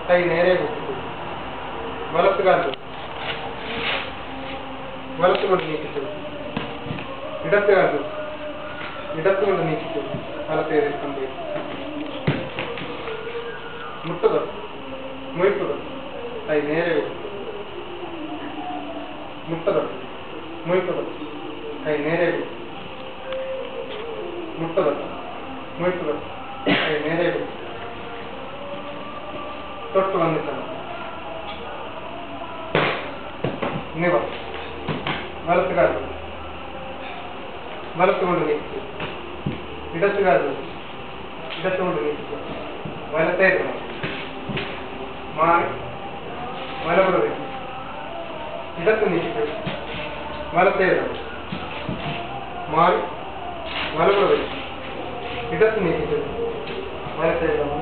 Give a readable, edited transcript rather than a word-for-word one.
കൈ നേരെ വെച്ചിട്ട് വലത്ത് കാല് വലത്തുകൊണ്ട് നീക്കിച്ചു, ഇടത്ത് കാല് ഇടത്തുകൊണ്ട് നീക്കിച്ചു, വലത്തേത് കംപ്ലീറ്റ്. മുട്ടുക മുറിക്കുക, കൈ നേരെ വെച്ചിട്ട് മുട്ടുക മുറിക്കുക, കൈ നേരെ വെച്ചു, മുട്ടുക മുറിക്കുക, കൈ നേരെ വെച്ചു, തൊട്ട് വന്നിട്ടാണ് നിവ വലത്ത് കാല് വലത്തുകൊണ്ട് നീക്കുക, ഇടത്ത് കാല് ഇടത്തുകൊണ്ട് നീക്കുക, വലത്തേക്ക് മാറി വലപുറത്ത് ഇടത്ത് നീക്കുക, വലത്തേക്ക് മാറി വലപുറത്ത് ഇടത്ത് നീക്കുക, വലത്തേക്ക്